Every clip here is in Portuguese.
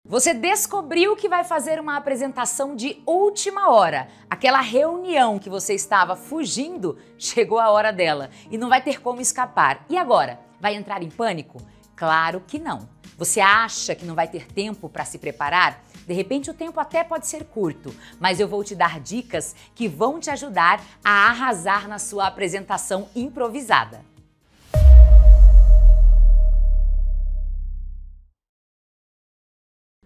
Você descobriu que vai fazer uma apresentação de última hora. Aquela reunião que você estava fugindo, chegou a hora dela e não vai ter como escapar. E agora? Vai entrar em pânico? Claro que não. Você acha que não vai ter tempo para se preparar? De repente o tempo até pode ser curto, mas eu vou te dar dicas que vão te ajudar a arrasar na sua apresentação improvisada.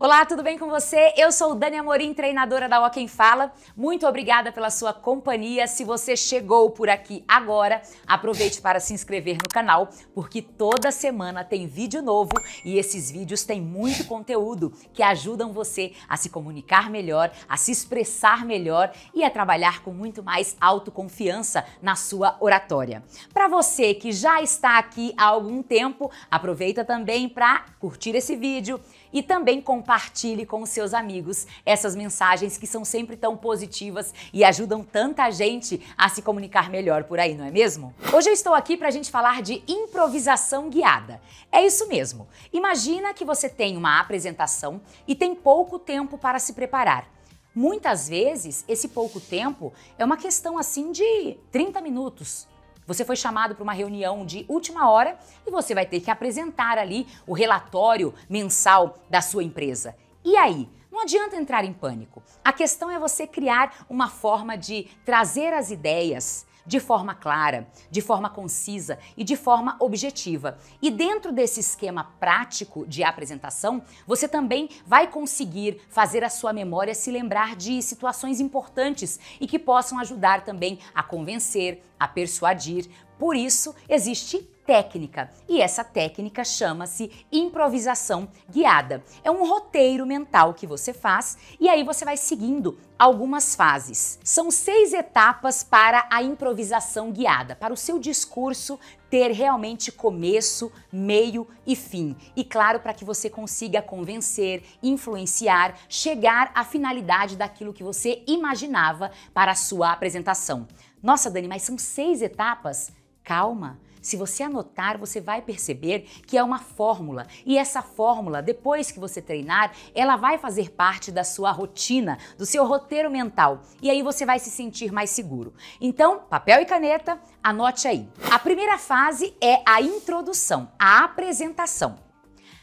Olá, tudo bem com você? Eu sou Dani Amorim, treinadora da Ó Quem Fala. Muito obrigada pela sua companhia. Se você chegou por aqui agora, aproveite para se inscrever no canal, porque toda semana tem vídeo novo e esses vídeos têm muito conteúdo que ajudam você a se comunicar melhor, a se expressar melhor e a trabalhar com muito mais autoconfiança na sua oratória. Para você que já está aqui há algum tempo, aproveita também para curtir esse vídeo e também compartilhe com os seus amigos essas mensagens que são sempre tão positivas e ajudam tanta gente a se comunicar melhor por aí, não é mesmo? Hoje eu estou aqui para a gente falar de improvisação guiada. É isso mesmo. Imagina que você tem uma apresentação e tem pouco tempo para se preparar. Muitas vezes, esse pouco tempo é uma questão assim de 30 minutos. Você foi chamado para uma reunião de última hora e você vai ter que apresentar ali o relatório mensal da sua empresa. E aí? Não adianta entrar em pânico. A questão é você criar uma forma de trazer as ideias de forma clara, de forma concisa e de forma objetiva. E dentro desse esquema prático de apresentação, você também vai conseguir fazer a sua memória se lembrar de situações importantes e que possam ajudar também a convencer, a persuadir. Por isso, existe técnica, e essa técnica chama-se improvisação guiada. É um roteiro mental que você faz e aí você vai seguindo algumas fases. São 6 etapas para a improvisação guiada, para o seu discurso ter realmente começo, meio e fim. E claro, para que você consiga convencer, influenciar, chegar à finalidade daquilo que você imaginava para a sua apresentação. Nossa, Dani, mas são 6 etapas? Calma! Se você anotar, você vai perceber que é uma fórmula e essa fórmula, depois que você treinar, ela vai fazer parte da sua rotina, do seu roteiro mental e aí você vai se sentir mais seguro. Então, papel e caneta, anote aí. A primeira fase é a introdução, a apresentação.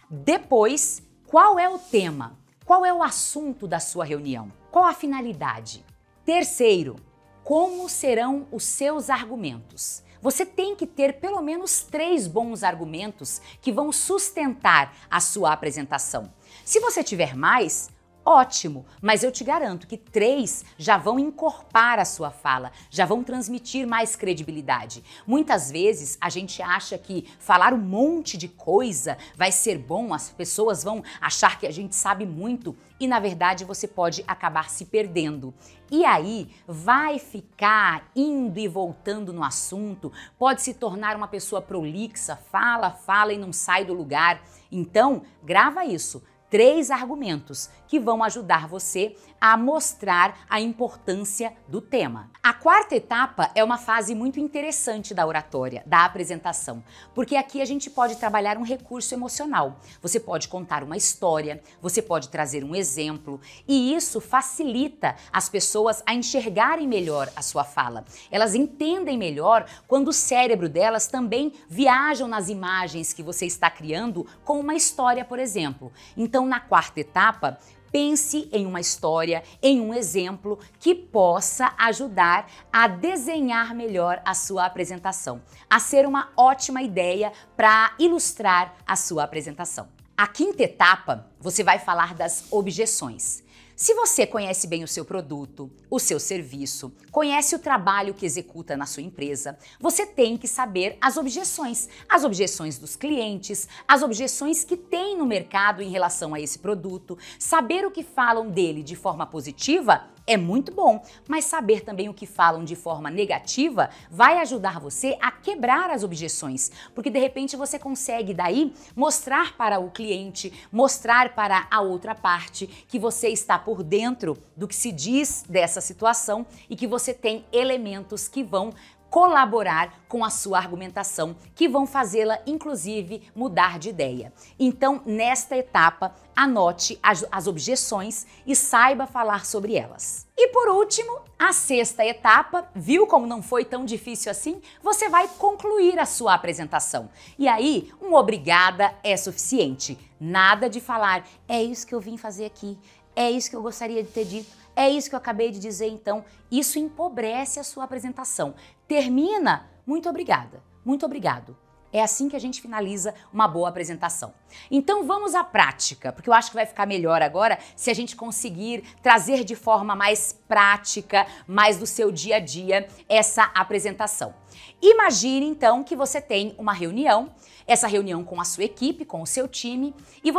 Depois, qual é o tema? Qual é o assunto da sua reunião? Qual a finalidade? Terceiro, como serão os seus argumentos? Você tem que ter pelo menos 3 bons argumentos que vão sustentar a sua apresentação. Se você tiver mais, ótimo, mas eu te garanto que 3 já vão encorpar a sua fala, já vão transmitir mais credibilidade. Muitas vezes a gente acha que falar um monte de coisa vai ser bom, as pessoas vão achar que a gente sabe muito e na verdade você pode acabar se perdendo. E aí vai ficar indo e voltando no assunto, pode se tornar uma pessoa prolixa, fala e não sai do lugar. Então, grava isso. 3 argumentos que vão ajudar você a mostrar a importância do tema. A quarta etapa é uma fase muito interessante da oratória, da apresentação, porque aqui a gente pode trabalhar um recurso emocional. Você pode contar uma história, você pode trazer um exemplo e isso facilita as pessoas a enxergarem melhor a sua fala. Elas entendem melhor quando o cérebro delas também viajam nas imagens que você está criando com uma história, por exemplo. Então, na quarta etapa, pense em uma história, em um exemplo que possa ajudar a desenhar melhor a sua apresentação, a ser uma ótima ideia para ilustrar a sua apresentação. A quinta etapa, você vai falar das objeções. Se você conhece bem o seu produto, o seu serviço, conhece o trabalho que executa na sua empresa, você tem que saber as objeções dos clientes, as objeções que tem no mercado em relação a esse produto. Saber o que falam dele de forma positiva é muito bom, mas saber também o que falam de forma negativa vai ajudar você a quebrar as objeções, porque de repente você consegue daí mostrar para o cliente, mostrar para a outra parte que você está por dentro do que se diz dessa situação e que você tem elementos que vão colaborar com a sua argumentação, que vão fazê-la, inclusive, mudar de ideia. Então, nesta etapa, anote as objeções e saiba falar sobre elas. E por último, a sexta etapa, viu como não foi tão difícil assim? Você vai concluir a sua apresentação. E aí, um obrigada é suficiente. Nada de falar, é isso que eu vim fazer aqui, é isso que eu gostaria de ter dito, é isso que eu acabei de dizer. Então, isso empobrece a sua apresentação. Termina, muito obrigada, muito obrigado. É assim que a gente finaliza uma boa apresentação. Então vamos à prática, porque eu acho que vai ficar melhor agora se a gente conseguir trazer de forma mais prática, mais do seu dia a dia, essa apresentação. Imagine então que você tem uma reunião, essa reunião com a sua equipe, com o seu time, e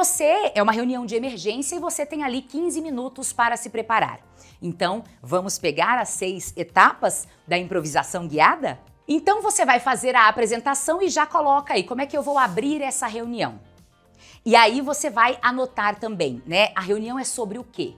é uma reunião de emergência e você tem ali 15 minutos para se preparar. Então, vamos pegar as 6 etapas da improvisação guiada? Então você vai fazer a apresentação e já coloca aí como é que eu vou abrir essa reunião. E aí você vai anotar também, né? A reunião é sobre o quê?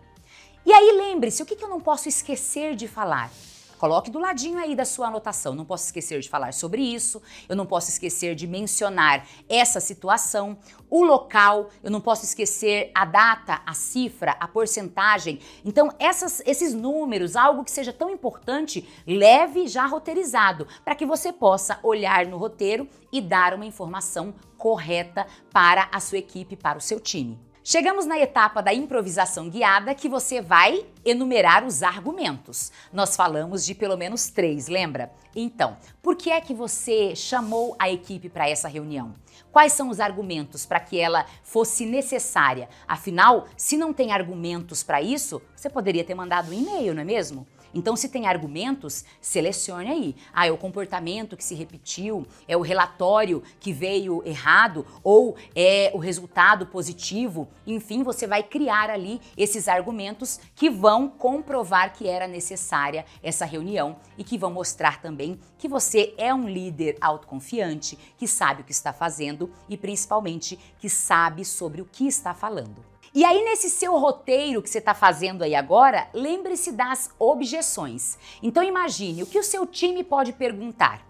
E aí lembre-se, o que eu não posso esquecer de falar? Coloque do ladinho aí da sua anotação. Não posso esquecer de falar sobre isso, eu não posso esquecer de mencionar essa situação, o local, eu não posso esquecer a data, a cifra, a porcentagem. Então, esses números, algo que seja tão importante, leve já roteirizado, para que você possa olhar no roteiro e dar uma informação correta para a sua equipe, para o seu time. Chegamos na etapa da improvisação guiada, que você vai enumerar os argumentos. Nós falamos de pelo menos 3, lembra? Então, por que é que você chamou a equipe para essa reunião? Quais são os argumentos para que ela fosse necessária? Afinal, se não tem argumentos para isso, você poderia ter mandado um e-mail, não é mesmo? Então, se tem argumentos, selecione aí. Ah, é o comportamento que se repetiu, é o relatório que veio errado ou é o resultado positivo. Enfim, você vai criar ali esses argumentos que vão comprovar que era necessária essa reunião e que vão mostrar também que você é um líder autoconfiante, que sabe o que está fazendo e principalmente que sabe sobre o que está falando. E aí, nesse seu roteiro que você está fazendo aí agora, lembre-se das objeções. Então imagine o que o seu time pode perguntar.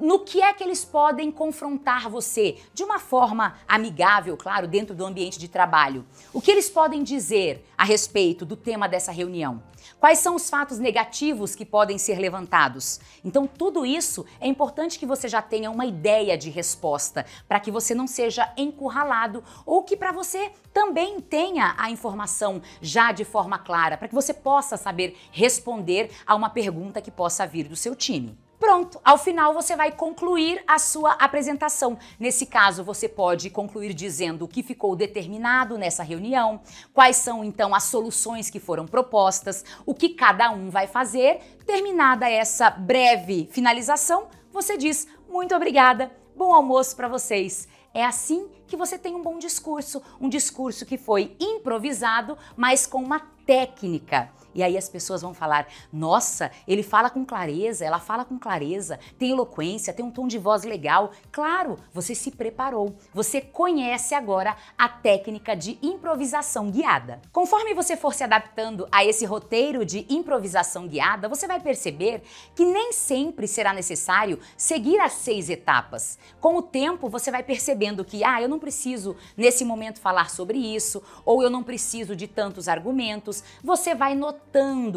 No que é que eles podem confrontar você? De uma forma amigável, claro, dentro do ambiente de trabalho. O que eles podem dizer a respeito do tema dessa reunião? Quais são os fatos negativos que podem ser levantados? Então, tudo isso é importante que você já tenha uma ideia de resposta, para que você não seja encurralado ou que para você também tenha a informação já de forma clara, para que você possa saber responder a uma pergunta que possa vir do seu time. Pronto, ao final você vai concluir a sua apresentação. Nesse caso, você pode concluir dizendo o que ficou determinado nessa reunião, quais são então as soluções que foram propostas, o que cada um vai fazer. Terminada essa breve finalização, você diz muito obrigada, bom almoço para vocês. É assim que você tem um discurso que foi improvisado, mas com uma técnica. E aí as pessoas vão falar, nossa, ele fala com clareza, ela fala com clareza, tem eloquência, tem um tom de voz legal. Claro, você se preparou, você conhece agora a técnica de improvisação guiada. Conforme você for se adaptando a esse roteiro de improvisação guiada, você vai perceber que nem sempre será necessário seguir as 6 etapas. Com o tempo, você vai percebendo que, eu não preciso nesse momento falar sobre isso, ou eu não preciso de tantos argumentos. Você vai notando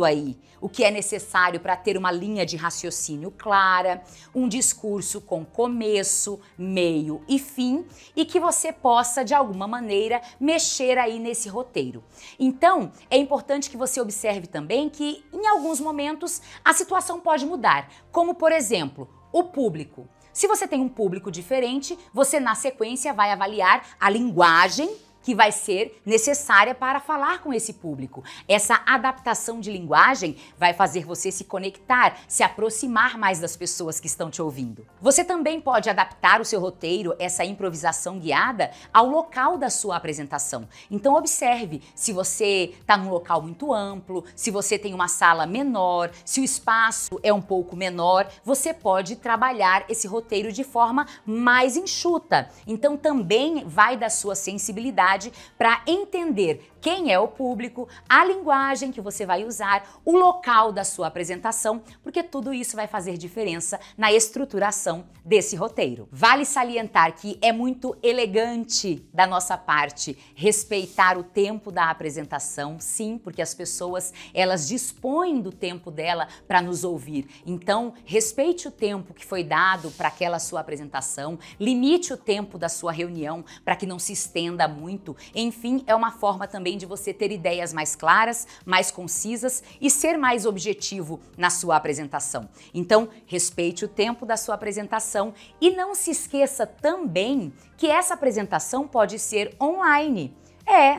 aí o que é necessário para ter uma linha de raciocínio clara, um discurso com começo, meio e fim, e que você possa, de alguma maneira, mexer aí nesse roteiro. Então, é importante que você observe também que, em alguns momentos, a situação pode mudar, como, por exemplo, o público. Se você tem um público diferente, você, na sequência, vai avaliar a linguagem que vai ser necessária para falar com esse público. Essa adaptação de linguagem vai fazer você se conectar, se aproximar mais das pessoas que estão te ouvindo. Você também pode adaptar o seu roteiro, essa improvisação guiada, ao local da sua apresentação. Então observe se você está num local muito amplo, se você tem uma sala menor, se o espaço é um pouco menor, você pode trabalhar esse roteiro de forma mais enxuta. Então também vai da sua sensibilidade para entender quem é o público, a linguagem que você vai usar, o local da sua apresentação, porque tudo isso vai fazer diferença na estruturação desse roteiro. Vale salientar que é muito elegante da nossa parte respeitar o tempo da apresentação, sim, porque as pessoas, elas dispõem do tempo dela para nos ouvir. Então, respeite o tempo que foi dado para aquela sua apresentação, limite o tempo da sua reunião para que não se estenda muito. Enfim, é uma forma também de você ter ideias mais claras, mais concisas e ser mais objetivo na sua apresentação. Então, respeite o tempo da sua apresentação e não se esqueça também que essa apresentação pode ser online.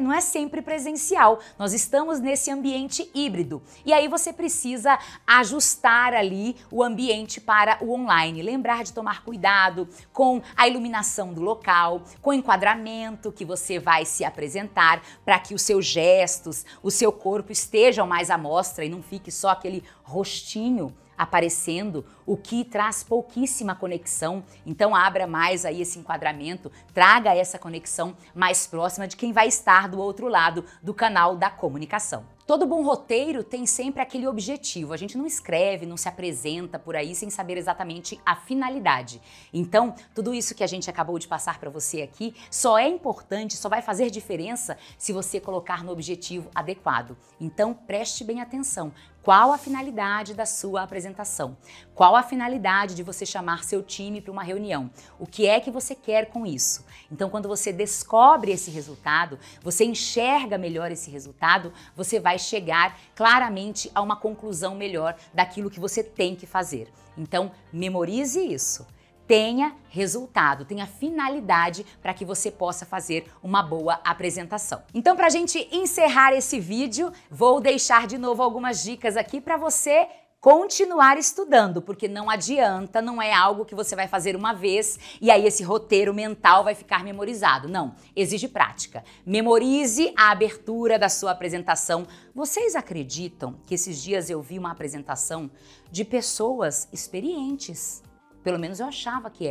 Não é sempre presencial, nós estamos nesse ambiente híbrido e aí você precisa ajustar ali o ambiente para o online, lembrar de tomar cuidado com a iluminação do local, com o enquadramento que você vai se apresentar para que os seus gestos, o seu corpo estejam mais à mostra e não fique só aquele rostinho aparecendo, o que traz pouquíssima conexão. Então abra mais aí esse enquadramento, traga essa conexão mais próxima de quem vai estar do outro lado do canal da comunicação. Todo bom roteiro tem sempre aquele objetivo. A gente não escreve, não se apresenta por aí sem saber exatamente a finalidade. Então, tudo isso que a gente acabou de passar para você aqui só é importante, só vai fazer diferença se você colocar no objetivo adequado. Então, preste bem atenção. Qual a finalidade da sua apresentação? Qual a finalidade de você chamar seu time para uma reunião? O que é que você quer com isso? Então, quando você descobre esse resultado, você enxerga melhor esse resultado, você vai chegar claramente a uma conclusão melhor daquilo que você tem que fazer. Então, memorize isso. Tenha resultado, tenha finalidade para que você possa fazer uma boa apresentação. Então, para a gente encerrar esse vídeo, vou deixar de novo algumas dicas aqui para você continuar estudando, porque não adianta, não é algo que você vai fazer uma vez e aí esse roteiro mental vai ficar memorizado. Não, exige prática. Memorize a abertura da sua apresentação. Vocês acreditam que esses dias eu vi uma apresentação de pessoas experientes? Pelo menos eu achava que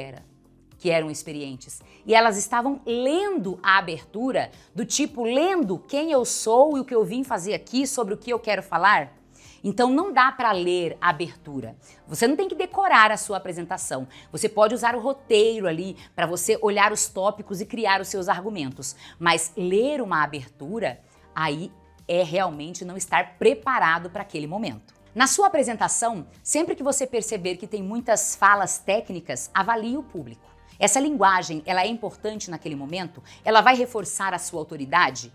eram experientes. E elas estavam lendo a abertura, do tipo, lendo quem eu sou e o que eu vim fazer aqui, sobre o que eu quero falar. Então não dá para ler a abertura. Você não tem que decorar a sua apresentação. Você pode usar o roteiro ali para você olhar os tópicos e criar os seus argumentos. Mas ler uma abertura, aí é realmente não estar preparado para aquele momento. Na sua apresentação, sempre que você perceber que tem muitas falas técnicas, avalie o público. Essa linguagem, ela é importante naquele momento? Ela vai reforçar a sua autoridade?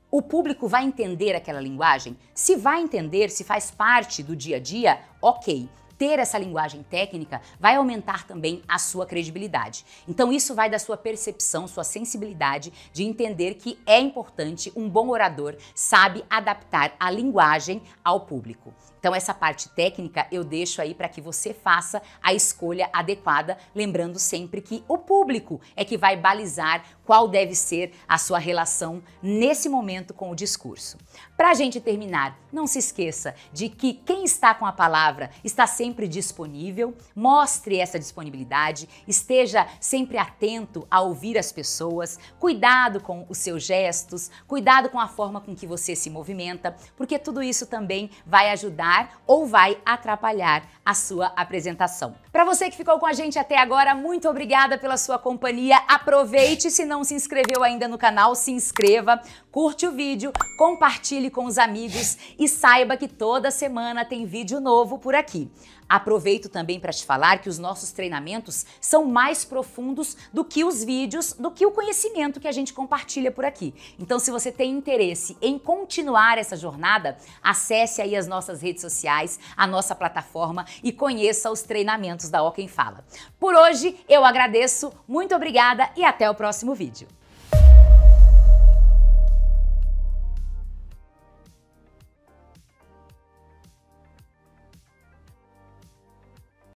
O público vai entender aquela linguagem? Se vai entender, se faz parte do dia a dia, ok. Ter essa linguagem técnica vai aumentar também a sua credibilidade. Então isso vai da sua percepção, sua sensibilidade de entender que é importante, um bom orador sabe adaptar a linguagem ao público. Então essa parte técnica eu deixo aí para que você faça a escolha adequada, lembrando sempre que o público é que vai balizar qual deve ser a sua relação nesse momento com o discurso. Para a gente terminar, não se esqueça de que quem está com a palavra está sempre disponível, mostre essa disponibilidade, esteja sempre atento a ouvir as pessoas, cuidado com os seus gestos, cuidado com a forma com que você se movimenta, porque tudo isso também vai ajudar ou vai atrapalhar a sua apresentação. Para você que ficou com a gente até agora, muito obrigada pela sua companhia. Aproveite, se não se inscreveu ainda no canal, se inscreva, curte o vídeo, compartilhe com os amigos e saiba que toda semana tem vídeo novo por aqui. Aproveito também para te falar que os nossos treinamentos são mais profundos do que os vídeos, do que o conhecimento que a gente compartilha por aqui. Então, se você tem interesse em continuar essa jornada, acesse aí as nossas redes sociais, a nossa plataforma e conheça os treinamentos da Ó Quem Fala. Por hoje, eu agradeço, muito obrigada e até o próximo vídeo.